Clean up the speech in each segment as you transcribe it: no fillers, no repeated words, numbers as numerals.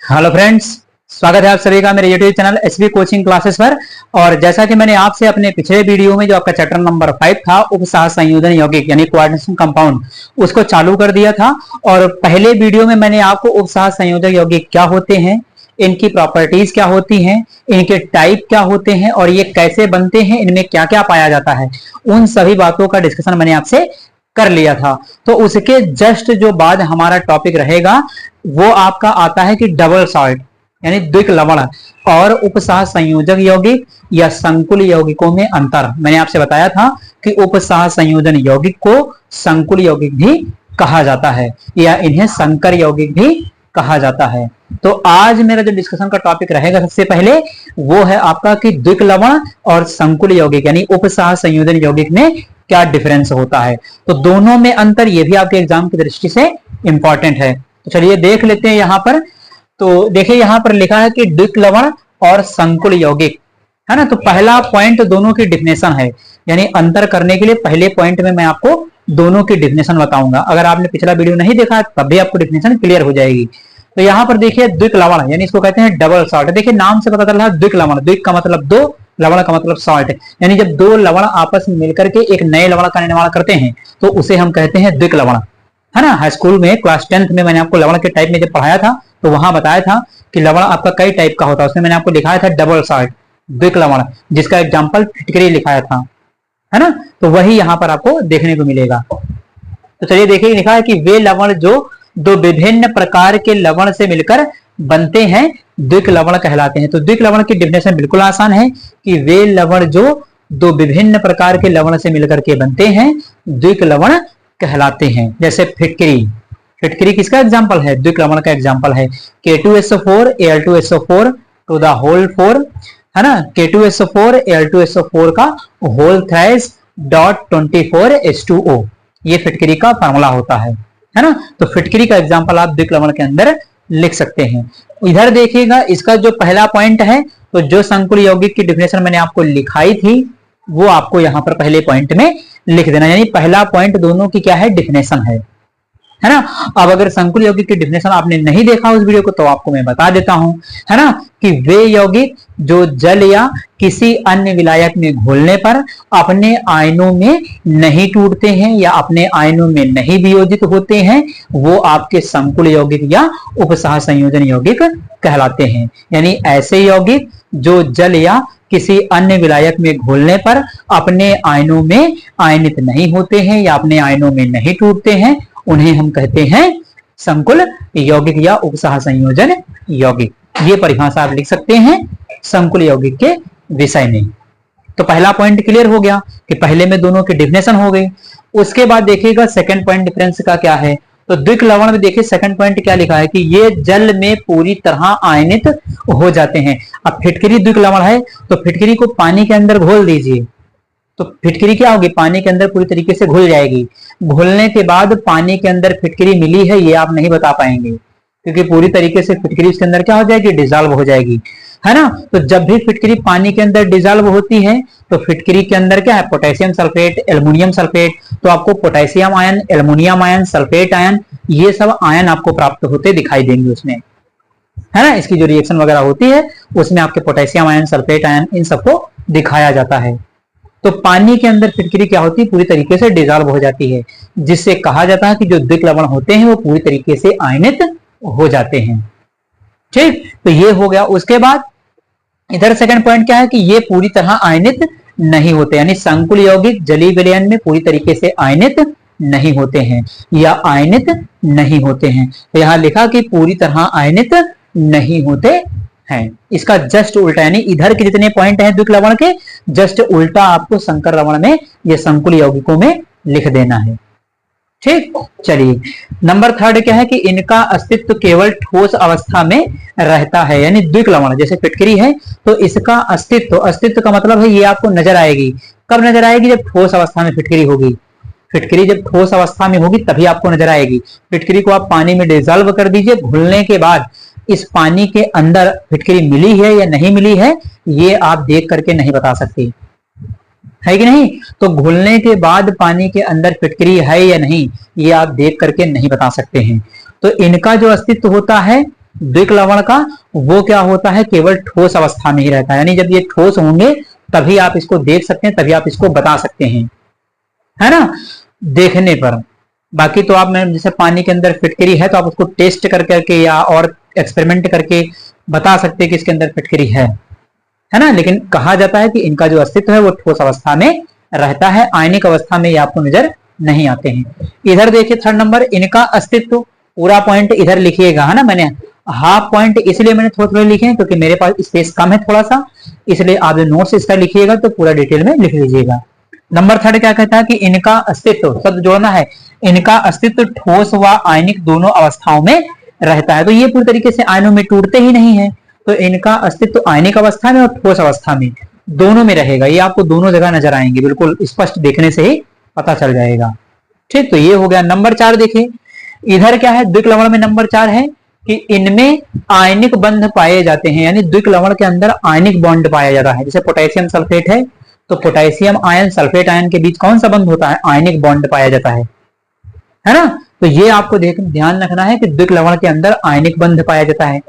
Hello friends, स्वागत है आप सभी का मेरे YouTube channel SB coaching classes पर। और जैसा कि मैंने आपसे अपने पिछले वीडियो में जो आपका चैप्टर नंबर 5 था उपसह संयोजन यौगिक यानी कोऑर्डिनेशन कंपाउंड, उसको चालू कर दिया था। और पहले वीडियो में मैंने आपको उपसह संयोजक यौगिक क्या होते हैं, इनकी प्रॉपर्टीज क्या होती हैं, इनके टाइप क्या होते हैं और ये कैसे बनते हैं, इनमें क्या क्या पाया जाता है, उन सभी बातों का डिस्कशन मैंने आपसे कर लिया था। तो उसके जस्ट जो बाद हमारा टॉपिक रहेगा वो आपका आता है कि डबल सॉल्ट यानी द्विक लवण और उपसह संयोजक यौगिक या संकुल यौगिकों में अंतर। मैंने आपसे बताया था कि उपसह संयोजन यौगिक को संकुल यौगिक भी कहा जाता है या इन्हें संकर यौगिक भी कहा जाता है। तो आज मेरा जो डिस्कशन का टॉपिक रहेगा सबसे पहले वो है आपका कि द्विक लवण और संकुल यौगिक यानी उपसह संयोजन यौगिक में क्या डिफरेंस होता है। तो दोनों में अंतर, ये भी आपके एग्जाम की दृष्टि से इंपॉर्टेंट है। तो चलिए देख लेते हैं यहाँ पर। तो देखिए यहाँ पर लिखा है कि द्विक लवण और संकुल यौगिक है ना। तो पहला पॉइंट दोनों की डिफिनेशन है, यानी अंतर करने के लिए पहले पॉइंट में मैं आपको दोनों की डिफिनेशन बताऊंगा। अगर आपने पिछला वीडियो नहीं देखा तब भी आपको डिफिनेशन क्लियर हो जाएगी। तो यहाँ पर देखिए द्विक लवण यानी इसको कहते हैं डबल सॉल्ट। देखिए नाम से पता चल रहा है द्विक लवण, द्विक का मतलब दो, लवण का मतलब सॉल्ट, यानी जब दो लवण आपस में मिलकर के एक नए लवण का निर्माण करते हैं तो उसे हम कहते हैं द्विक लवण, है ना। हाई स्कूल में क्लास 10th में मैंने आपको लवण के टाइप में जब पढ़ाया था तो वहां बताया था कि लवण आपका कई टाइप का होता है। उसमें मैंने आपको दिखाया था डबल सॉल्ट, द्विक लवण, जिसका एग्जाम्पल फिटकरी लिखाया था, है ना। तो वही यहाँ पर आपको देखने को मिलेगा। तो चलिए देखिए लिखा है कि वे लवण जो दो विभिन्न प्रकार के लवण से मिलकर बनते हैं द्विक लवण कहलाते हैं। तो द्विक लवण की डिफिनेशन बिल्कुल आसान है कि वे लवण जो दो विभिन्न प्रकार के लवण से मिलकर के बनते हैं द्विक लवण कहलाते हैं। जैसे फिटकरी, फिटकरी किसका एग्जाम्पल है? द्विक लवण का एग्जाम्पल है। K2SO4 Al2SO4 to the whole 4, है ना। K2SO4 Al2SO4 का होल थ्राइस डॉट 24H2O, ये फिटकरी का फार्मूला होता है ना। तो फिटकरी का एग्जाम्पल आप द्विक लवण के अंदर लिख सकते हैं। इधर देखिएगा इसका जो पहला पॉइंट है, तो जो संकुल यौगिक की डिफिनेशन मैंने आपको लिखाई थी वो आपको यहां पर पहले पॉइंट में लिख देना, यानी पहला पॉइंट दोनों की क्या है? डिफिनेशन है ना। अब अगर संकुल यौगिक की डिफिनेशन आपने नहीं देखा उस वीडियो को तो आपको मैं बता देता हूं, है ना, कि वे यौगिक जो जल या किसी अन्य विलायक में घोलने पर अपने आयनों में नहीं टूटते हैं या अपने आयनों में नहीं वियोजित होते हैं वो आपके संकुल यौगिक या उपसह संयोजन यौगिक कहलाते हैं। यानी ऐसे यौगिक जो जल या किसी अन्य विलायक में घोलने पर अपने आयनों में आयनित नहीं होते हैं या अपने आयनों में नहीं टूटते हैं उन्हें हम कहते हैं संकुल यौगिक या उपसह संयोजन यौगिक। ये परिभाषा आप लिख सकते हैं संकुल यौगिक के विषय में। तो पहला पॉइंट क्लियर हो गया कि पहले में दोनों की डिफिनेशन हो गई। उसके बाद देखिएगा सेकंड पॉइंट डिफरेंस का क्या है। तो द्विक लवण में देखिए सेकंड पॉइंट क्या लिखा है कि ये जल में पूरी तरह आयनित हो जाते हैं। अब फिटकरी द्विक लवण है तो फिटकरी को पानी के अंदर घोल दीजिए तो फिटकरी क्या होगी? पानी के अंदर पूरी तरीके से घुल जाएगी। घुलने के बाद पानी के अंदर फिटकरी मिली है ये आप नहीं बता पाएंगे क्योंकि पूरी तरीके से फिटकरी इसके अंदर क्या हो जाएगी? डिजॉल्व हो जाएगी, है ना। तो जब भी फिटकरी पानी के अंदर डिजॉल्व होती है तो फिटकरी के अंदर क्या है? Potassium sulphate, aluminium sulphate. तो आपको potassium ion, aluminium ion, sulphate ion, ये सब आयन आपको प्राप्त होते दिखाई देंगे उसमें, है ना। इसकी जो रिएक्शन वगैरह होती है उसमें आपके पोटेशियम आयन, सल्फेट आयन, इन सबको दिखाया जाता है। तो पानी के अंदर फिटकरी क्या होती है? पूरी तरीके से डिजॉल्व हो जाती है, जिससे कहा जाता है कि जो द्विक लवण होते हैं वो पूरी तरीके से आयनित हो जाते हैं। ठीक, तो ये हो गया। उसके बाद इधर सेकंड पॉइंट क्या है कि ये पूरी तरह आयनित नहीं होते, यानी संकुल यौगिक जलीय विलयन में पूरी तरीके से आयनित नहीं होते हैं या आयनित नहीं होते हैं। तो यहां लिखा कि पूरी तरह आयनित नहीं होते हैं। इसका जस्ट उल्टा, यानी इधर के जितने पॉइंट हैं द्विक लवण के जस्ट उल्टा आपको संकर लवण में ये संकुल यौगिकों में लिख देना है। ठीक, चलिए नंबर थर्ड क्या है कि इनका अस्तित्व केवल ठोस अवस्था में रहता है। यानी द्विक लवण जैसे फिटकरी है तो इसका अस्तित्व, अस्तित्व का मतलब है ये आपको नजर आएगी। कब नजर आएगी? जब ठोस अवस्था में फिटकरी होगी। फिटकरी जब ठोस अवस्था में होगी तभी आपको नजर आएगी। फिटकरी को आप पानी में डिजॉल्व कर दीजिए, घुलने के बाद इस पानी के अंदर फिटकरी मिली है या नहीं मिली है ये आप देख करके नहीं बता सकते, है कि नहीं। तो घुलने के बाद पानी के अंदर फिटकरी है या नहीं ये आप देख करके नहीं बता सकते हैं। तो इनका जो अस्तित्व होता है द्विक लवण का, वो क्या होता है, केवल ठोस अवस्था में ही रहता है। यानी जब ये ठोस होंगे तभी आप इसको देख सकते हैं, तभी आप इसको बता सकते हैं, है ना, देखने पर। बाकी तो आप, मैं जैसे पानी के अंदर फिटकरी है तो आप उसको टेस्ट कर करके या और एक्सपेरिमेंट करके बता सकते हैं कि इसके अंदर फिटकरी है ना। लेकिन कहा जाता है कि इनका जो अस्तित्व है वो ठोस अवस्था में रहता है, आयनिक अवस्था में ये आपको नजर नहीं आते हैं। इधर देखिए थर्ड नंबर, इनका अस्तित्व, पूरा पॉइंट इधर लिखिएगा, है ना। मैंने हाफ पॉइंट इसलिए मैंने थोड़े थोड़े लिखे हैं क्योंकि मेरे पास स्पेस कम है थोड़ा सा, इसलिए आप नोट्स इसका लिखिएगा तो पूरा डिटेल में लिख लीजिएगा। नंबर थर्ड क्या कहता है कि इनका अस्तित्व, शब्द जोड़ना है, इनका अस्तित्व ठोस व आयनिक दोनों अवस्थाओं में रहता है। तो ये पूरी तरीके से आयनों में टूटते ही नहीं है, तो इनका अस्तित्व आयनिक अवस्था में और ठोस अवस्था में दोनों में रहेगा। ये आपको दोनों जगह नजर आएंगे, बिल्कुल स्पष्ट देखने से ही पता चल जाएगा। ठीक, तो ये हो गया। नंबर 4 देखिए, इधर क्या है, द्विक लवण में नंबर 4 है कि इनमें आयनिक बंध पाए जाते हैं। यानी द्विक लवण के अंदर आयनिक बॉन्ड पाया जाता है। जैसे पोटेशियम सल्फेट है तो पोटेशियम आयन सल्फेट आयन के बीच कौन सा बंध होता है, आयनिक बॉन्ड पाया जाता है ना। तो ये आपको ध्यान रखना है कि द्विक लवण के अंदर आयनिक बंध पाया जाता है।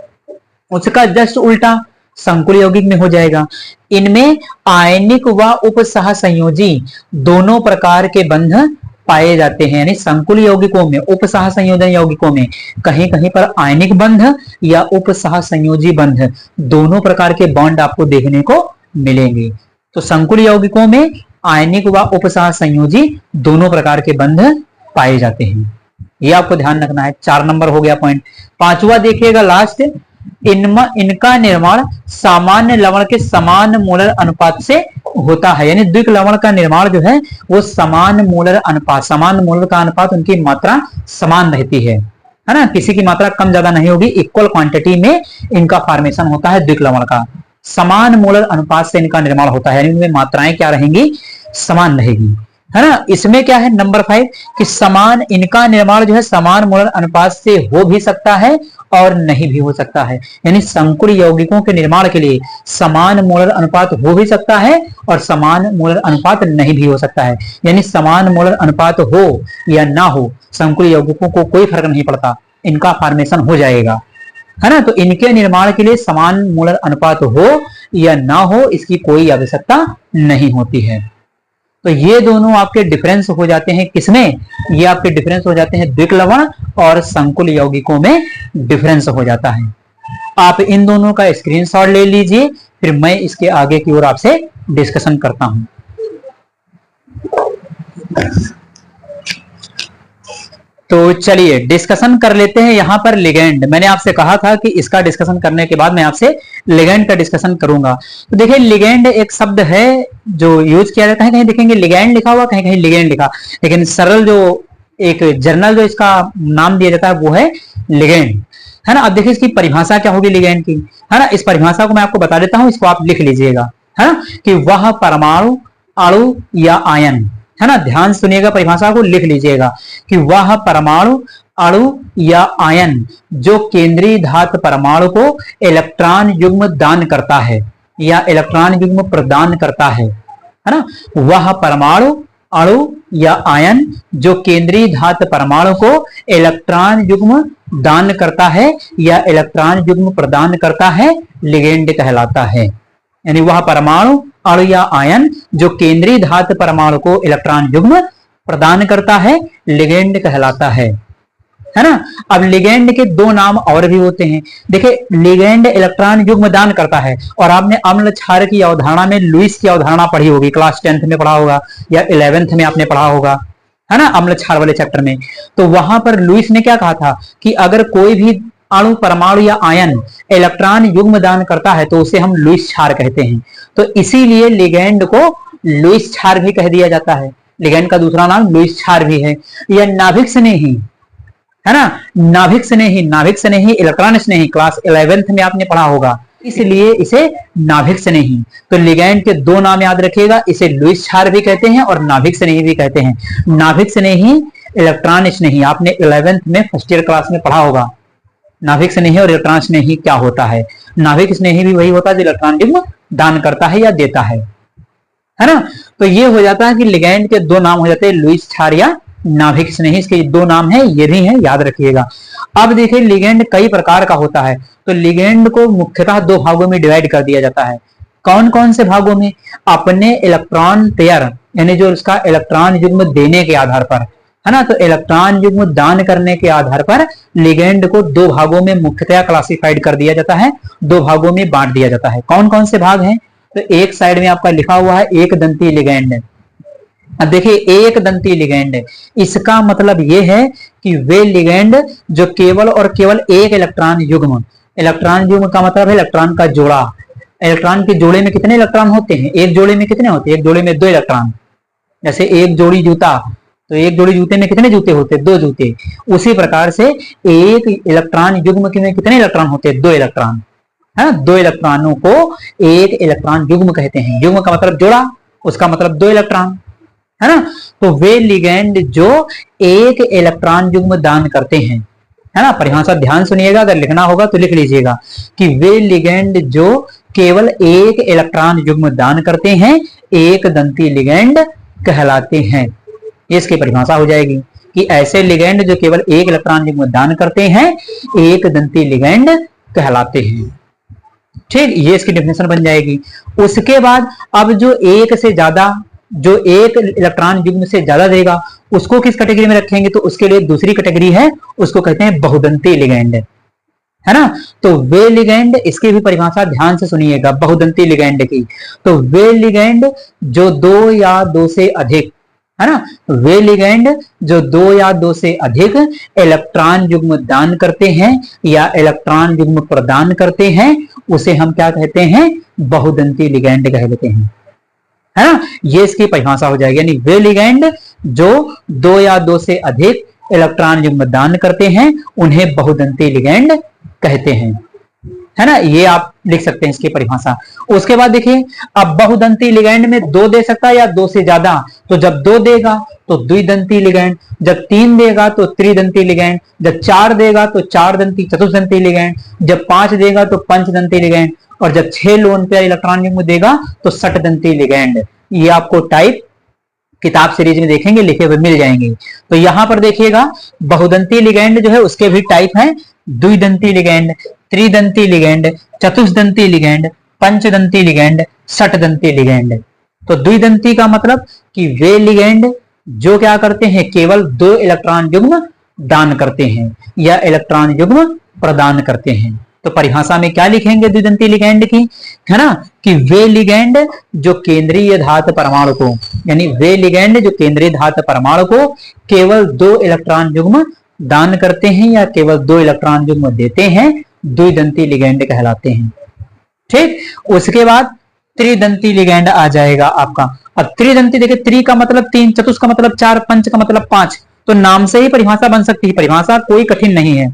उसका जस्ट उल्टा संकुल यौगिक में हो जाएगा। इनमें आयनिक व उपसह संयोजी दोनों प्रकार के बंध पाए जाते हैं। यानी संकुल यौगिकों में, उपसह संयोजन यौगिकों में कहीं कहीं पर आयनिक बंध या उपसह संयोजी बंध दोनों प्रकार के बॉन्ड आपको देखने को मिलेंगे। तो संकुल यौगिकों में आयनिक व उपसह संयोजी दोनों प्रकार के बंध पाए जाते हैं, ये आपको ध्यान रखना है। 4 नंबर हो गया पॉइंट। 5वां देखिएगा लास्ट, इनका निर्माण सामान्य लवण के समान मोलर अनुपात से होता है। यानी द्विक लवण का निर्माण जो है वो समान मोलर अनुपात, समान मोलर का अनुपात, उनकी मात्रा समान रहती है ना, किसी की मात्रा कम ज्यादा नहीं होगी, इक्वल क्वांटिटी में इनका फॉर्मेशन होता है द्विक लवण का। समान मोलर अनुपात से इनका निर्माण होता है, इनमें मात्राएं क्या रहेंगी, समान रहेगी, है ना। इसमें क्या है नंबर 5 कि समान, इनका निर्माण जो है समान मोलर अनुपात से हो भी सकता है और नहीं भी हो सकता है। यानी संकुल यौगिकों के निर्माण के लिए समान मोलर अनुपात हो भी सकता है और समान मोलर अनुपात नहीं भी हो सकता है। यानी समान मोलर अनुपात हो या ना हो, संकुल यौगिकों को कोई फर्क नहीं पड़ता, इनका फॉर्मेशन हो जाएगा, है ना। तो इनके निर्माण के लिए समान मोलर अनुपात हो या ना हो, इसकी कोई आवश्यकता नहीं होती है। तो ये दोनों आपके डिफरेंस हो जाते हैं किसमें, ये आपके डिफरेंस हो जाते हैं द्विक लवण और संकुल यौगिकों में डिफरेंस हो जाता है। आप इन दोनों का स्क्रीनशॉट ले लीजिए, फिर मैं इसके आगे की ओर आपसे डिस्कशन करता हूं। तो चलिए डिस्कशन कर लेते हैं यहां पर लिगेंड। मैंने आपसे कहा था कि इसका डिस्कशन करने के बाद मैं आपसे लिगेंड का डिस्कशन करूंगा। तो देखिए लिगेंड एक शब्द है जो यूज किया जाता है, कहीं देखेंगे लिगेंड लिखा हुआ, कहीं कहीं लिगेंड लिखा, लेकिन सरल जो एक जर्नल जो इसका नाम दिया जाता है वो है लिगेंड, है ना। अब देखिए इसकी परिभाषा क्या होगी लिगेंड की, है ना। इस परिभाषा को मैं आपको बता देता हूं, इसको आप लिख लीजिएगा, है ना, कि वह परमाणु, अणु या आयन, है ना, ध्यान सुनिएगा, परिभाषा को लिख लीजिएगा कि वह परमाणु, अणु या आयन जो केंद्रीय धातु परमाणु को इलेक्ट्रॉन युग्म दान करता है या इलेक्ट्रॉन युग्म प्रदान करता है ना। वह परमाणु, अणु या आयन जो केंद्रीय धातु परमाणु को इलेक्ट्रॉन युग्म दान करता है या इलेक्ट्रॉन युग्म प्रदान करता है, लिगेंड कहलाता है। यानी वह परमाणु, अणु या आयन जो केंद्रीय धातु परमाणु को इलेक्ट्रॉन युग्म प्रदान करता है, लिगेंड कहलाता है ना। अब लिगेंड के 2 नाम और भी होते हैं। देखिए लिगेंड इलेक्ट्रॉन युग्म दान करता है, और आपने अम्ल क्षार की अवधारणा में लुईस की अवधारणा पढ़ी होगी, क्लास 10th में पढ़ा होगा या 11th में आपने पढ़ा होगा, है ना, अम्ल क्षार वाले चैप्टर में। तो वहां पर लुईस ने क्या कहा था कि अगर कोई भी अणु, परमाणु या आयन इलेक्ट्रॉन युग्म दान करता है तो उसे हम लुईस क्षार कहते हैं। तो इसीलिए लिगेंड को लुईस क्षार भी कह दिया जाता है। लिगेंड का दूसरा नाम लुईस क्षार भी है। या नाभिक स्नेही, है ना, नाभिक स्नेही, नाभिक स्नेही, इलेक्ट्रॉन स्नेही, क्लास 11th में आपने पढ़ा होगा, इसलिए इसे नाभिक स्नेही। तो लिगेंड के 2 नाम याद रखिएगा, इसे लुईस क्षार भी कहते हैं और नाभिक स्नेही भी कहते हैं। नाभिक स्नेही, इलेक्ट्रॉन स्नेही, आपने 11th में फर्स्ट ईयर क्लास में पढ़ा होगा नाभिक स्नेही और इलेक्ट्रॉन स्नेही क्या होता है। नाभिक स्नेही भी वही होता है जो इलेक्ट्रॉन युग्म दान करता है या देता है ना। तो ये हो जाता है कि लिगेंड के 2 नाम हो जाते हैं, लुईस क्षार या नाभिक स्नेही, इसके दो नाम है, ये भी है, याद रखिएगा। अब देखिए लिगेंड कई प्रकार का होता है, तो लिगेंड को मुख्यतः दो भागों में डिवाइड कर दिया जाता है। कौन कौन से भागों में? अपने इलेक्ट्रॉन पेयर, यानी जो उसका इलेक्ट्रॉन युग्म देने के आधार पर, है ना, तो इलेक्ट्रॉन युग्म दान करने के आधार पर लिगेंड को दो भागों में मुख्यतः क्लासिफाइड कर दिया जाता है, दो भागों में बांट दिया जाता है। कौन कौन से भाग हैं? तो एक साइड में आपका लिखा हुआ है एक दंती लिगेंड। अब देखिए एक दंती लिगेंड, इसका मतलब यह है कि वे लिगेंड जो केवल और केवल एक इलेक्ट्रॉन युग्म का मतलब है इलेक्ट्रॉन का जोड़ा। इलेक्ट्रॉन के जोड़े में कितने इलेक्ट्रॉन होते हैं? एक जोड़े में कितने होते हैं? एक जोड़े में दो इलेक्ट्रॉन। जैसे एक जोड़ी जूता, तो एक जोड़ी जूते में कितने जूते होते हैं? दो जूते। उसी प्रकार से एक इलेक्ट्रॉन युग्म में कितने इलेक्ट्रॉन होते हैं? दो इलेक्ट्रॉन, है। दो इलेक्ट्रॉनों को एक इलेक्ट्रॉन युग्म कहते हैं। युग्म का मतलब जोड़ा, उसका मतलब दो इलेक्ट्रॉन, है ना। तो वे लिगेंड जो एक इलेक्ट्रॉन युग्म दान करते हैं, है ना, परिभाषा ध्यान सुनिएगा, अगर लिखना होगा तो लिख लीजिएगा कि वे लिगेंड जो केवल एक इलेक्ट्रॉन युग्म दान करते हैं एक दंती लिगेंड कहलाते हैं। ये इसकी परिभाषा हो जाएगी कि ऐसे लिगेंड जो केवल एक इलेक्ट्रॉन युग्म दान करते हैं एक दंती लिगेंड कहलाते हैं। ठीक, ये इसकी डेफिनेशन बन जाएगी। उसके बाद अब जो एक से ज्यादा, जो एक इलेक्ट्रॉन युग्म से ज्यादा देगा उसको किस कैटेगरी में रखेंगे? तो उसके लिए दूसरी कैटेगरी है, उसको कहते हैं बहुदंती लिगेंड, है ना। तो वे लिगेंड, इसकी भी परिभाषा ध्यान से सुनिएगा बहुदंती लिगेंड की। तो वे लिगेंड जो दो या दो से अधिक, है ना, वे लिगेंड जो दो या दो से अधिक इलेक्ट्रॉन युग्म दान करते हैं या इलेक्ट्रॉन युग्म प्रदान करते हैं उसे हम क्या कहते हैं? बहुदंती लिगेंड कहते हैं, है ना। ये इसकी परिभाषा हो जाएगी, यानी वे लिगेंड जो दो या दो से अधिक इलेक्ट्रॉन युग्म दान करते हैं उन्हें बहुदंती लिगेंड कहते हैं, है ना। ये आप लिख सकते हैं इसकी परिभाषा। उसके बाद देखिए अब बहुदंती लिगेंड में दो दे सकता है या दो से ज्यादा, तो जब दो देगा तो द्विदंती लिगेंड, जब तीन देगा तो त्रिदंती लिगेंड, जब चार देगा तो चार दंती चतुर्दंती लिगेंड, जब पांच देगा तो पंचदंती लिगेंड, और जब 6 लोन पेयर इलेक्ट्रॉन युग्म देगा तो षटदंती लिगेंड। ये आपको टाइप किताब सीरीज में देखेंगे, लिखे हुए मिल जाएंगे। तो यहां पर देखिएगा बहुदंती लिगेंड जो है उसके भी टाइप हैं, द्विदंती लिगेंड, त्रिदंती लिगेंड, चतुष्दंती लिगेंड, पंचदंती लिगेंड, षटदंती लिगेंड। तो द्विदंती का मतलब कि वे लिगेंड जो क्या करते हैं? केवल दो इलेक्ट्रॉन युग्म दान करते हैं या इलेक्ट्रॉन युग्म प्रदान करते हैं। तो परिभाषा में क्या लिखेंगे द्विदंती लिगेंड की, है ना, कि वे लिगेंड जो केंद्रीय धातु परमाणु को, यानी वे लिगेंड जो केंद्रीय धातु परमाणु को केवल दो इलेक्ट्रॉन युग्म दान करते हैं या केवल दो इलेक्ट्रॉन युग्म देते हैं द्विदंती लिगेंड कहलाते हैं। ठीक, उसके बाद त्रिदंती लिगेंड आ जाएगा आपका। अब त्रिदंती देखिए, त्रि का मतलब तीन, चतुष का मतलब चार, पंच का मतलब पांच, तो नाम से ही परिभाषा बन सकती है, परिभाषा कोई कठिन नहीं है।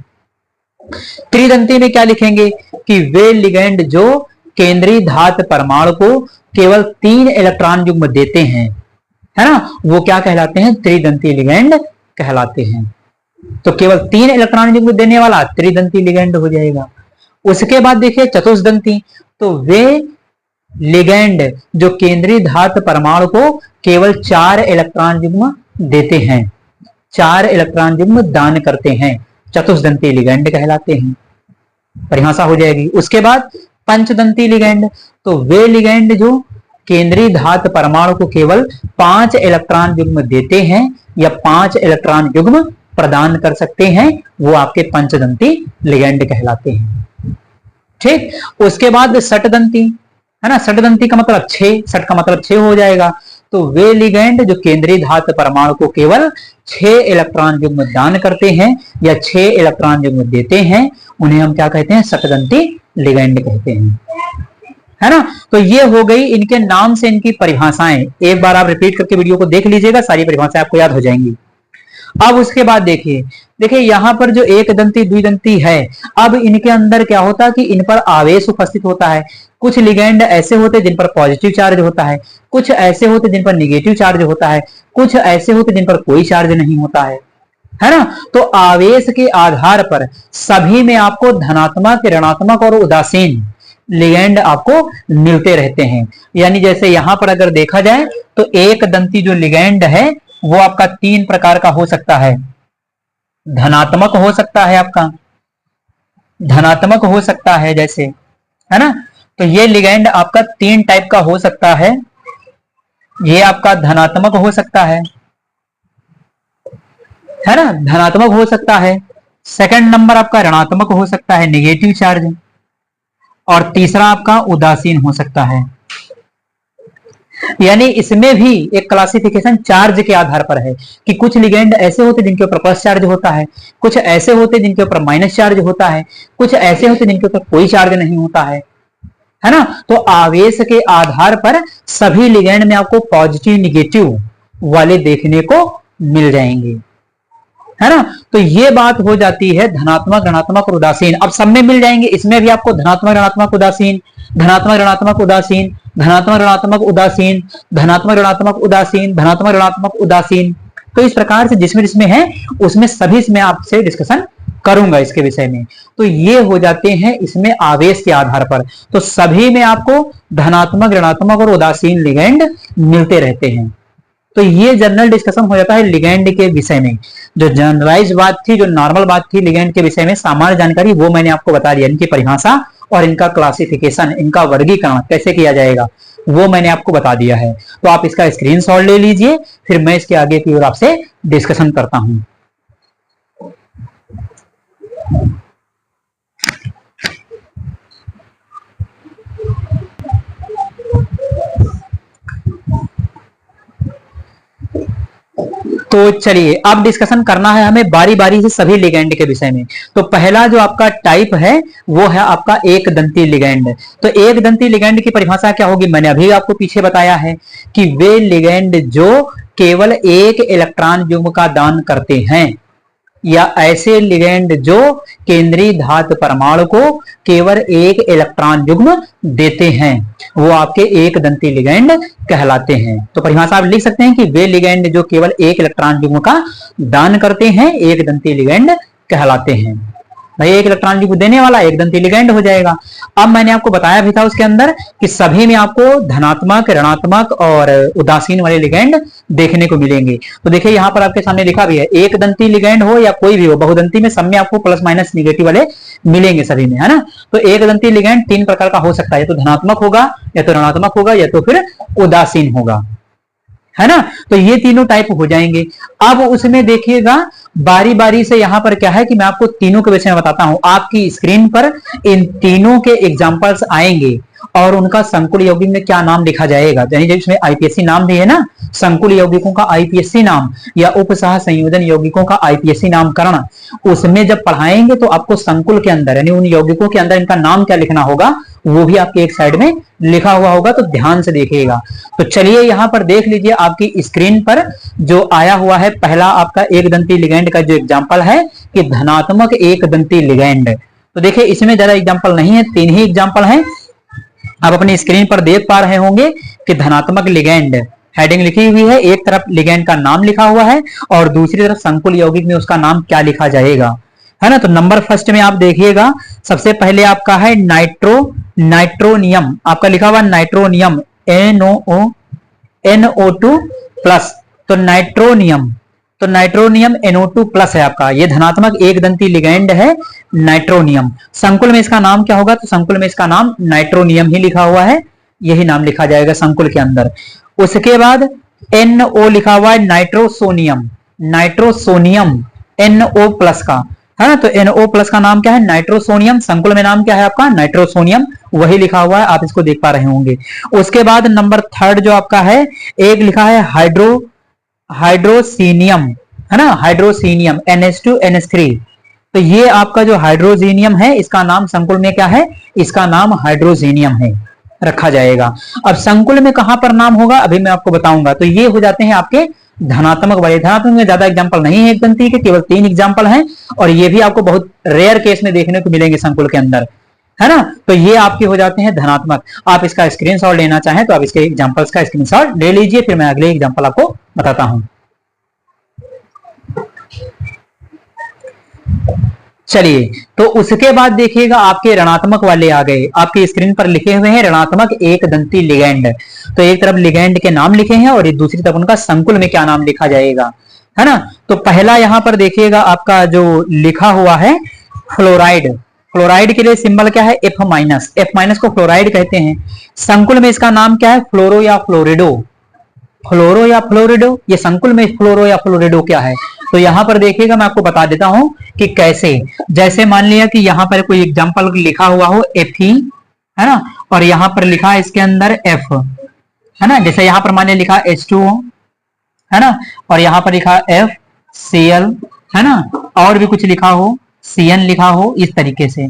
त्रिदंती में क्या लिखेंगे कि वे लिगेंड जो केंद्रीय धातु परमाणु को केवल तीन इलेक्ट्रॉन युग्म देते हैं, है ना, वो क्या कहलाते हैं? त्रिदंती लिगेंड कहलाते हैं। तो केवल तीन इलेक्ट्रॉन युग्म देने वाला त्रिदंती लिगेंड हो जाएगा। उसके बाद देखिए चतुष्दंती, तो वे लिगेंड जो केंद्रीय धातु परमाणु को केवल चार इलेक्ट्रॉन युग्म देते हैं, चार इलेक्ट्रॉन युग्म दान करते हैं, चतुष्दंती लिगेंड कहलाते हैं। परिभाषा हो जाएगी। उसके बाद पंचदंती लिगेंड, तो वे लिगेंड जो केंद्रीय धातु परमाणु को केवल पांच इलेक्ट्रॉन युग्म देते हैं या पांच इलेक्ट्रॉन युग्म प्रदान कर सकते हैं, वो आपके पंचदंती लिगेंड कहलाते हैं। ठीक, उसके बाद षटदंती, है ना, षटदंती का मतलब 6, षट का मतलब 6 हो जाएगा। तो वे लिगेंड जो केंद्रीय धातु परमाणु को केवल 6 इलेक्ट्रॉन युग्म दान करते हैं या 6 इलेक्ट्रॉन युग्म देते हैं उन्हें हम क्या कहते हैं? षटदंती लिगेंड कहते हैं, है ना। तो ये हो गई इनके नाम से इनकी परिभाषाएं। एक बार आप रिपीट करके वीडियो को देख लीजिएगा, सारी परिभाषाएं आपको याद हो जाएंगी। अब उसके बाद देखिए यहाँ पर जो एक दंती द्विदंती है, अब इनके अंदर क्या होता है कि इन पर आवेश उपस्थित होता है। कुछ लिगेंड ऐसे होते हैं जिन पर पॉजिटिव चार्ज होता है, कुछ ऐसे होते जिन पर निगेटिव चार्ज होता है, कुछ ऐसे होते जिन पर कोई चार्ज नहीं होता है ना। तो आवेश के आधार पर सभी में आपको धनात्मक, ऋणात्मक और उदासीन लिगेंड आपको मिलते रहते हैं। यानी जैसे यहां पर अगर देखा जाए तो एक दंती जो लिगेंड है वो आपका 3 प्रकार का हो सकता है। धनात्मक हो सकता है आपका, धनात्मक हो सकता है जैसे, है ना। तो ये लिगेंड आपका 3 टाइप का हो सकता है। ये आपका धनात्मक हो सकता है ना, धनात्मक हो सकता है। सेकंड नंबर आपका ऋणात्मक हो सकता है, नेगेटिव चार्ज। और तीसरा आपका उदासीन हो सकता है। यानी इसमें भी एक क्लासिफिकेशन चार्ज के आधार पर है कि कुछ लिगेंड ऐसे होते जिनके ऊपर प्लस चार्ज होता है, कुछ ऐसे होते जिनके ऊपर माइनस चार्ज होता है, कुछ ऐसे होते जिनके ऊपर कोई चार्ज नहीं होता है ना। तो आवेश के आधार पर सभी लिगेंड में आपको पॉजिटिव निगेटिव वाले देखने को मिल जाएंगे, है ना। तो ये बात हो जाती है धनात्मक, ऋणात्मक और उदासीन। अब सब में मिल जाएंगे, इसमें भी आपको धनात्मक, ऋणात्मक, उदासीन, धनात्मक, ऋणात्मक, उदासीन, धनात्मक, ऋणात्मक, उदासीन, धनात्मक, ऋणात्मक, उदासीन, धनात्मक, ऋणात्मक, उदासीन। तो इस प्रकार से जिसमें जिसमें है उसमें सभी इसमें आपसे डिस्कशन करूंगा इसके विषय में। तो ये हो जाते हैं इसमें आवेश के आधार पर। तो सभी में आपको धनात्मक, ऋणात्मक और उदासीन लिगेंड मिलते रहते हैं। तो ये जनरल डिस्कशन हो जाता है लिगेंड के विषय में। जो जनरलाइज बात थी, जो नॉर्मल बात थी लिगेंड के विषय में, सामान्य जानकारी, वो मैंने आपको बता दिया। इनकी परिभाषा और इनका क्लासिफिकेशन, इनका वर्गीकरण कैसे किया जाएगा वो मैंने आपको बता दिया है। तो आप इसका स्क्रीनशॉट ले लीजिए, फिर मैं इसके आगे की ओर आपसे डिस्कशन करता हूं। तो चलिए अब डिस्कशन करना है हमें बारी बारी से सभी लिगेंड के विषय में। तो पहला जो आपका टाइप है वो है आपका एक दंती लिगेंड। तो एक दंती लिगेंड की परिभाषा क्या होगी, मैंने अभी आपको पीछे बताया है कि वे लिगेंड जो केवल एक इलेक्ट्रॉन युग्म का दान करते हैं, या ऐसे लिगेंड जो केंद्रीय धातु परमाणु को केवल एक इलेक्ट्रॉन युग्म देते हैं, वो आपके एक दंती लिगेंड कहलाते हैं। तो परिभाषा आप लिख सकते हैं कि वे लिगेंड जो केवल एक इलेक्ट्रॉन युग्म का दान करते हैं एक दंती लिगेंड कहलाते हैं। भाई एक इलेक्ट्रॉन युग्म देने वाला एक दंती लिगेंड हो जाएगा। अब मैंने आपको बताया भी था उसके अंदर कि सभी में आपको धनात्मक, ऋणात्मक और उदासीन वाले लिगेंड देखने को मिलेंगे। तो देखिए यहाँ पर आपके सामने लिखा भी है, एक दंती लिगेंड हो या कोई भी हो, बहुदंती में सब में आपको प्लस माइनस निगेटिव वाले मिलेंगे सभी में, है ना। तो एक दंती लिगेंड 3 प्रकार का हो सकता है, या तो धनात्मक होगा, या तो ऋणात्मक होगा, या तो फिर उदासीन होगा, है ना। तो ये तीनों टाइप हो जाएंगे। अब उसमें देखिएगा बारी बारी से यहाँ पर क्या है कि मैं आपको तीनों के विषय में बताता हूं। आपकी स्क्रीन पर इन तीनों के एग्जांपल्स आएंगे और उनका संकुल यौगिक में क्या नाम लिखा जाएगा, यानी जब इसमें आईपीएससी नाम भी है ना, संकुल यौगिकों का आईपीएससी नाम या उपसह संयोजन यौगिकों का आईपीएससी नामकरण, उसमें जब पढ़ाएंगे तो आपको संकुल के अंदर यानी उन यौगिकों के अंदर इनका नाम क्या लिखना होगा वो भी आपके एक साइड में लिखा हुआ होगा, तो ध्यान से देखिएगा। तो चलिए यहां पर देख लीजिए आपकी स्क्रीन पर जो आया हुआ है, पहला आपका एक दंती लिगेंड का जो एग्जांपल है कि धनात्मक एक दंती लिगेंड। तो देखिए इसमें ज्यादा एग्जांपल नहीं है, 3 ही एग्जांपल हैं। आप अपनी स्क्रीन पर देख पा रहे होंगे कि धनात्मक लिगेंड हेडिंग लिखी हुई है, एक तरफ लिगेंड का नाम लिखा हुआ है और दूसरी तरफ संकुल यौगिक में उसका नाम क्या लिखा जाएगा, है ना। तो नंबर फर्स्ट में आप देखिएगा, सबसे पहले आपका है नाइट्रोनियम, आपका लिखा हुआ नाइट्रोनियम NO2 प्लस। तो नाइट्रोनियम NO2 प्लस है आपका, ये धनात्मक एक दंती लिगेंड है नाइट्रोनियम। संकुल में इसका नाम क्या होगा, तो संकुल में इसका नाम नाइट्रोनियम ही लिखा हुआ है, यही नाम लिखा जाएगा संकुल के अंदर। उसके बाद NO लिखा हुआ है नाइट्रोसोनियम NO प्लस का, है ना। तो NO प्लस का नाम क्या है, नाइट्रोसोनियम। संकुल में नाम क्या है आपका, नाइट्रोसोनियम, वही लिखा हुआ है, आप इसको देख पा रहे होंगे। उसके बाद नंबर थर्ड जो आपका है, एक लिखा है हाइड्रोसीनियम, है ना, हाइड्रोसीनियम NH2NH3। तो ये आपका जो हाइड्रोजीनियम है इसका नाम संकुल में क्या है, इसका नाम हाइड्रोजीनियम है, रखा जाएगा। अब संकुल में कहां पर नाम होगा अभी मैं आपको बताऊंगा। तो ये हो जाते हैं आपके धनात्मक वाले। धनात्मक में ज्यादा एग्जांपल नहीं है एक दंती के, केवल 3 एग्जांपल हैं और ये भी आपको बहुत रेयर केस में देखने को मिलेंगे संकुल के अंदर, है ना। तो ये आपके हो जाते हैं धनात्मक। आप इसका स्क्रीनशॉट लेना चाहें तो आप इसके एग्जांपल्स का स्क्रीनशॉट ले लीजिए, फिर मैं अगले एग्जांपल आपको बताता हूं। चलिए, तो उसके बाद देखिएगा आपके ऋणात्मक वाले आ गए, आपकी स्क्रीन पर लिखे हुए हैं ऋणात्मक एक दंती लिगैंड। तो एक तरफ लिगैंड के नाम लिखे हैं और दूसरी तरफ उनका संकुल में क्या नाम लिखा जाएगा, है ना। तो पहला यहां पर देखिएगा आपका जो लिखा हुआ है फ्लोराइड। फ्लोराइड के लिए सिंबल क्या है, एफ माइनस। एफ माइनस को फ्लोराइड कहते हैं। संकुल में इसका नाम क्या है, फ्लोरो या फ्लोरिडो। फ्लोरो या फ्लोरिडो, ये संकुल में फ्लोरो या फ्लोरिडो क्या है। तो यहां पर देखिएगा, मैं आपको बता देता हूं कि कैसे। जैसे मान लिया कि यहां पर कोई एग्जांपल लिखा हुआ हो एफ ई, है ना, और यहां पर लिखा है इसके अंदर एफ, है ना। जैसे यहां पर मान लिखा H2O, है ना, और यहां पर लिखा एफ Cl, है ना, और भी कुछ लिखा हो CN लिखा हो, इस तरीके से।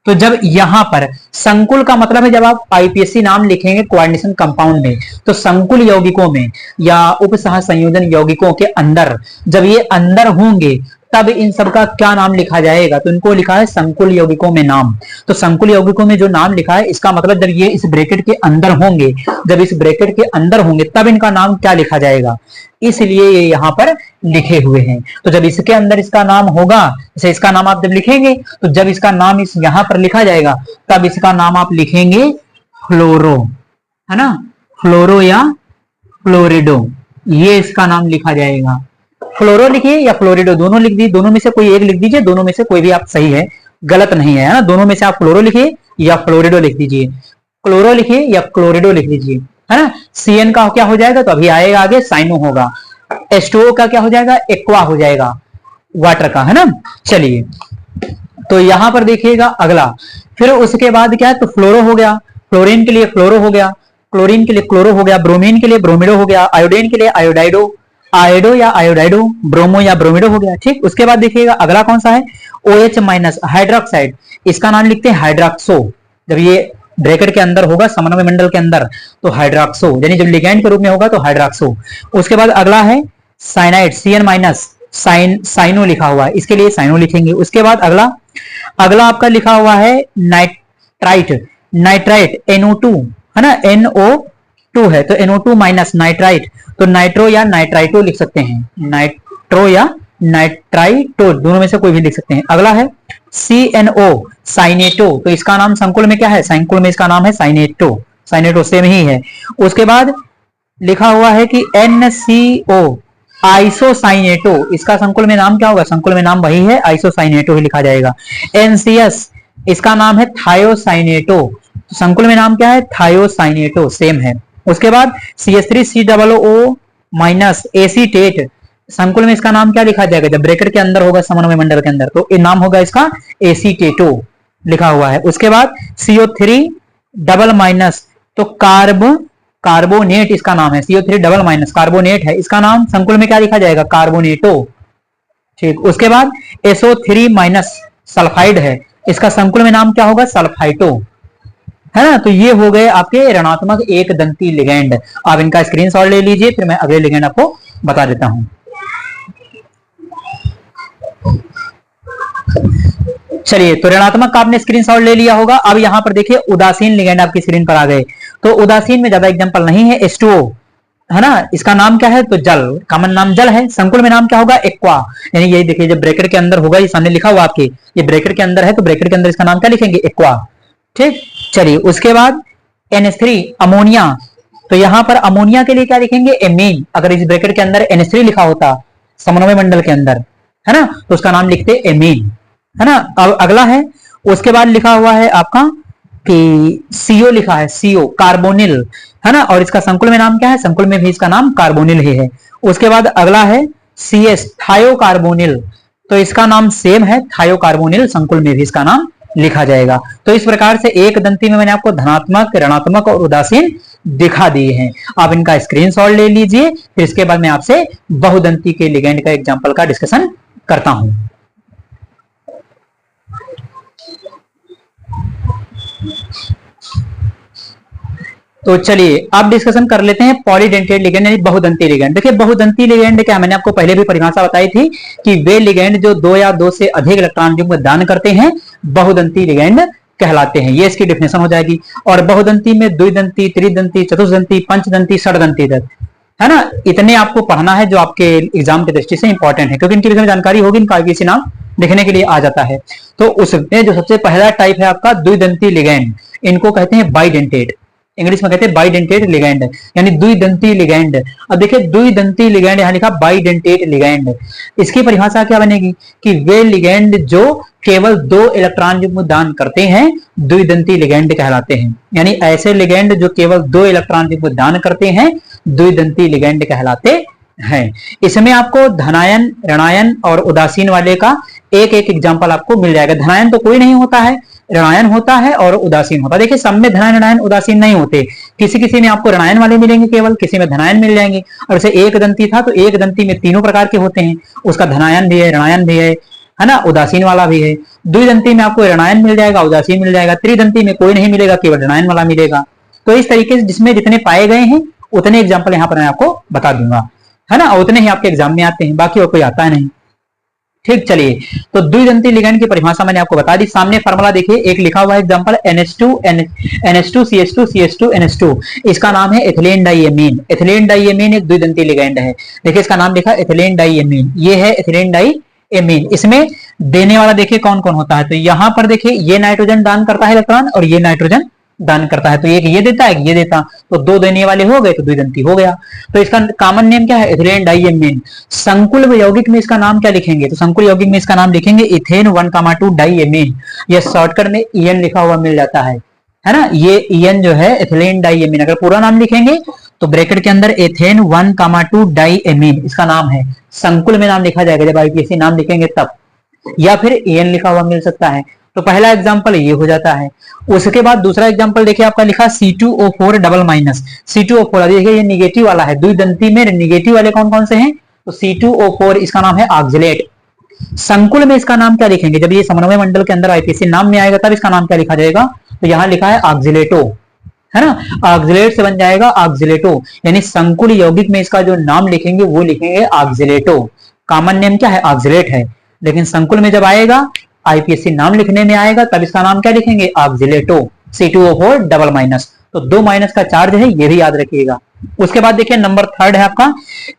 तो जब यहां पर संकुल का मतलब है, जब आप आईपीएससी नाम लिखेंगे कोऑर्डिनेशन कंपाउंड में, तो संकुल यौगिकों में या उपसह संयोजन यौगिकों के अंदर जब ये अंदर होंगे तब इन सबका क्या नाम लिखा जाएगा, तो इनको लिखा है संकुल यौगिकों में नाम। तो संकुल यौगिकों में जो नाम लिखा है, इसका मतलब जब ये इस ब्रैकेट के अंदर होंगे, जब इस ब्रैकेट के अंदर होंगे तब इनका नाम क्या लिखा जाएगा, इसलिए ये यहाँ पर लिखे हुए हैं। तो जब इसके अंदर इसका नाम होगा, जैसे इसका नाम आप जब लिखेंगे, तो जब इसका नाम इस यहाँ पर लिखा जाएगा तब इसका नाम आप लिखेंगे फ्लोरो, है ना, फ्लोरो या फ्लोरिडो, ये इसका नाम लिखा जाएगा। फ्लोरो लिखिए या फ्लोरिडो, दोनों लिख दीजिए, दोनों में से कोई एक लिख दीजिए, दोनों में से कोई भी आप सही है, गलत नहीं है ना। दोनों में से आप फ्लोरो लिखिए या फ्लोरिडो लिख दीजिए, क्लोरो लिखिए या क्लोरिडो लिख दीजिए, है ना। CN का क्या हो जाएगा, तो अभी आएगा आगे साइनो होगा। H2O का क्या हो जाएगा, एक्वा हो जाएगा, वाटर का, है ना। चलिए, तो यहां पर देखिएगा अगला, फिर उसके बाद क्या है, तो फ्लोरो हो गया, फ्लोरीन के लिए फ्लोरो हो गया, क्लोरीन के लिए क्लोरो हो गया, ब्रोमीन के लिए ब्रोमिडो हो गया, आयोडीन के लिए आयोडाइडो, आयोडो या आयोडाइडो, ब्रोमो या ब्रोमिडो हो गया। ठीक, उसके बाद देखिएगा अगला कौन सा है, OH माइनस हाइड्रोक्साइड, इसका नाम लिखते हैं हाइड्रोक्सो। जब ये ब्रैकेट के अंदर होगा, समन्वय मंडल के अंदर, तो हाइड्रोक्सो, यानी जब लिगैंड के रूप में होगा तो हाइड्रोक्सो। उसके बाद अगला है साइनाइड, CN माइनस, साइनो लिखा हुआ है, इसके लिए साइनो लिखेंगे। उसके बाद अगला आपका लिखा हुआ है नाइट्राइट, नाइट्राइट NO2, है ना, NO2 है, तो NO2 माइनस नाइट्राइट, तो नाइट्रो या नाइट्राइटो लिख सकते हैं, नाइट्रो या नाइट्राइटो, दोनों में से कोई भी लिख सकते हैं। अगला है CNO, साइनेटो, तो इसका नाम संकुल में क्या है, संकुल में इसका नाम है साइनेटो, साइनेटो सेम ही है। उसके बाद लिखा हुआ है कि NCO, आइसोसाइनेटो, इसका संकुल में नाम क्या होगा, संकुल में नाम वही है, आइसोसाइनेटो ही लिखा जाएगा। NCS, इसका नाम है थायोसाइनेटो, संकुल में नाम क्या है, थायोसाइनेटो, सेम है। उसके बाद CH3COO माइनस एसीटेट, संकुल में इसका नाम क्या लिखा जाएगा, जब ब्रैकेट के अंदर होगा समन्वय मंडल के अंदर, तो ये नाम होगा इसका एसीटेटो लिखा हुआ है। उसके बाद CO3 डबल माइनस, तो कार्बोनेट इसका नाम है, CO3 डबल माइनस कार्बोनेट है, इसका नाम संकुल में क्या लिखा जाएगा, कार्बोनेटो। ठीक, उसके बाद SO3 माइनस सल्फाइड है, इसका संकुल में नाम क्या होगा, सल्फाइटो, है ना। तो ये हो गए आपके ऋणात्मक एक दंती लिगैंड। आप इनका स्क्रीनशॉट ले लीजिए, फिर मैं अगले लिगैंड आपको बता देता हूं। चलिए, तो ऋणात्मक का आपने स्क्रीनशॉट ले लिया होगा। अब यहां पर देखिए उदासीन लिगैंड आपकी स्क्रीन पर आ गए। तो उदासीन में ज्यादा एग्जांपल नहीं है, H2O, है ना, इसका नाम क्या है, तो जल, कॉमन नाम जल है, संकुल में नाम क्या होगा, एक्वा, यानी यही देखिए जब ब्रैकेट के अंदर होगा, ये सामने लिखा हुआ आपके, ये ब्रैकेट के अंदर है, तो ब्रैकेट के अंदर इसका नाम क्या लिखेंगे, एक्वा। ठीक, चलिए, उसके बाद NH3 अमोनिया, तो यहां पर अमोनिया के लिए क्या लिखेंगे, एमीन। अगर इस ब्रैकेट के अंदर NH3 लिखा होता समन्वय मंडल के अंदर, है ना, तो उसका नाम लिखते एमीन, है ना। अब अगला है, उसके बाद लिखा हुआ है आपका कि CO लिखा है, CO कार्बोनिल, है ना, और इसका संकुल में नाम क्या है, संकुल में भी इसका नाम कार्बोनिल ही है। उसके बाद अगला है CS थायोकार्बोनिल, तो इसका नाम सेम है, थायोकार्बोनिल, संकुल में भी इसका नाम लिखा जाएगा। तो इस प्रकार से एक दंती में मैंने आपको धनात्मक, ऋणात्मक और उदासीन दिखा दिए हैं। आप इनका स्क्रीनशॉट ले लीजिए, फिर इसके बाद मैं आपसे बहुदंती के लिगेंड का एग्जांपल का डिस्कशन करता हूं। तो चलिए अब डिस्कशन कर लेते हैं पॉलीडेंटेड लिगेंड यानी बहुदंती लिगेंड। देखिए बहुदंती लिगेंड क्या, मैंने आपको पहले भी परिभाषा बताई थी कि वे लिगेंड जो दो या दो से अधिक इलेक्ट्रॉन युग्म दान करते हैं बहुदंती लिगेंड कहलाते हैं। ये इसकी डिफिनेशन हो जाएगी। और बहुदंती में द्विदंती, त्रिदंती, चतुर्दंती, पंचदंती, षडदंती तक, है ना, इतने आपको पढ़ना है जो आपके एग्जाम की दृष्टि से इंपॉर्टेंट है, क्योंकि इनकी विषय में जानकारी होगी, इनका आईपीएससी नाम लिखने के लिए आ जाता है। तो उसमें जो सबसे पहला टाइप है आपका द्विदंती लिगैंड, इनको कहते हैं बाइडेंटेट, इंग्लिश में कहते हैं बाइडेंटेट लिगैंड, यानी द्विदंती लिगैंड। अब देखिए द्विदंती लिगैंड यहां लिखा बाइडेंटेट लिगैंड, इसकी परिभाषा क्या बनेगी कि वे लिगैंड जो केवल 2 इलेक्ट्रॉन युग्म दान करते हैं द्विदंती लिगैंड कहलाते हैं, यानी ऐसे लिगैंड जो केवल 2 इलेक्ट्रॉन युग्म दान करते हैं द्विदंती लिगैंड कहलाते हैं। इसमें आपको धनायन, ऋणायन और उदासीन वाले का एक एक एग्जांपल आपको मिल जाएगा। धनायन तो कोई नहीं होता है, ऋणायन होता है और उदासीन होता है। देखिए सब में धनायन ऋणायन उदासीन नहीं होते, किसी किसी में आपको ऋणायन वाले मिलेंगे केवल, किसी में धनायन मिल जाएंगे। और जैसे एक दंती था तो एक दंती में तीनों प्रकार के होते हैं, उसका धनायन भी है, ऋणायन भी है ना, उदासीन वाला भी है। द्विदंती में आपको ऋणायन मिल जाएगा, उदासीन मिल जाएगा। त्रिदंती में कोई नहीं मिलेगा, केवल ऋणायन वाला मिलेगा। तो इस तरीके से जिसमें जितने पाए गए हैं उतने एग्जाम्पल यहाँ पर मैं आपको बता दूंगा, है ना, उतने ही आपके एग्जाम में आते हैं, बाकी और कोई आता है नहीं। ठीक, चलिए तो द्विदंती लिगैंड की परिभाषा मैंने आपको बता दी। सामने फार्मूला देखिए, एक लिखा हुआ है एग्जांपल NH2CH2CH2NH2, इसका नाम है एथिलीन डाइएमीन। एथिलीन डाइएमीन एक द्विदंती लिगैंड है। देखिए इसका नाम लिखा एथिलीन डाइएमीन, ये है एथिलीन डाइएमीन। इसमें देने वाला देखिए कौन कौन होता है, तो यहां पर देखिए ये नाइट्रोजन दान करता है इलेक्ट्रॉन और ये नाइट्रोजन दान करता है, तो एक ये देता है, ये देता, तो 2 देने वाले हो गए तो द्विदंती हो गया। तो इसका कॉमन नेम क्या है, एथिलीन डाइएमीन। संकुल यौगिक में इसका नाम क्या लिखेंगे, तो संकुल यौगिक में इसका नाम लिखेंगे इथेन 1,2 डाइएमीन। ये शॉर्टकट में EN लिखा हुआ मिल जाता है ना, ये EN जो है एथिलीन डाइएमीन। अगर पूरा नाम लिखेंगे तो ब्रैकेट के अंदर एथेन 1,2 डाइएमीन इसका नाम है। संकुल में नाम लिखा जाएगा जब आईपीएससी नाम लिखेंगे तब, या फिर EN लिखा हुआ मिल सकता है। तो पहला एग्जांपल ये हो जाता है। उसके बाद दूसरा एग्जांपल देखिए आपका लिखा C2O4 डबल माइनस। C2O4 देखिए ये निगेटिव वाला है, द्विदंती में निगेटिव वाले कौन कौन से हैं, तो C2O4 इसका नाम है ऑक्सिलेट। संकुल में इसका नाम क्या लिखेंगे, जब ये समन्वय मंडल के अंदर आईपीएससी नाम में आएगा तब इसका नाम क्या लिखा जाएगा, तो यहाँ लिखा है ऑक्सिलेटो, है ना, ऑक्सिलेट से बन जाएगा ऑक्सिलेटो, यानी संकुल यौगिक में इसका जो नाम लिखेंगे वो लिखेंगे ऑक्सिलेटो। कॉमन नेम क्या है, ऑक्सिलेट है, लेकिन संकुल में जब आएगा आईपीएससी नाम लिखने में आएगा तब इसका नाम क्या लिखेंगे, ऑक्सिलेटो। C2O4 डबल माइनस, तो 2 माइनस का चार्ज है, ये भी याद रखिएगा। उसके बाद देखिए नंबर 3 है आपका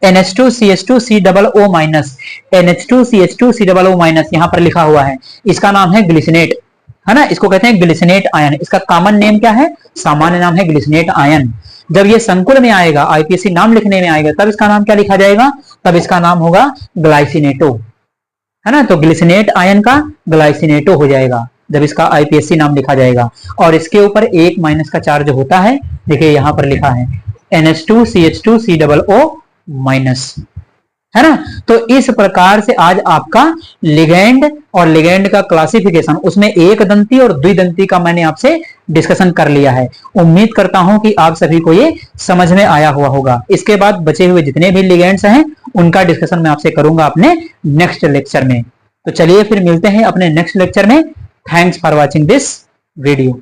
NH2CH2COO माइनस। NH2CH2COO माइनस यहाँ पर लिखा हुआ है, इसका नाम है ग्लिसनेट, है ना, इसको कहते हैं ग्लिसनेट आयन। इसका कॉमन नेम क्या है, सामान्य नाम है ग्लिसनेट आयन। जब ये संकुल में आएगा आईपीएससी नाम लिखने में आएगा तब इसका नाम क्या लिखा जाएगा, तब इसका नाम होगा ग्लाइसिनेटो, है ना, तो ग्लिसनेट आयन का ग्लाइसिनेटो हो जाएगा जब इसका आईपीएससी नाम लिखा जाएगा। और इसके ऊपर 1 माइनस का चार्ज होता है, देखिए यहां पर लिखा है NH2CH2COO माइनस, है ना। तो इस प्रकार से आज आपका लिगैंड और लिगैंड का क्लासिफिकेशन, उसमें एक दंती और द्विदंती का मैंने आपसे डिस्कशन कर लिया है। उम्मीद करता हूं कि आप सभी को ये समझ में आया हुआ होगा। इसके बाद बचे हुए जितने भी लिगैंड्स हैं उनका डिस्कशन मैं आपसे करूंगा अपने नेक्स्ट लेक्चर में। तो चलिए फिर मिलते हैं अपने नेक्स्ट लेक्चर में। Thanks for watching this video.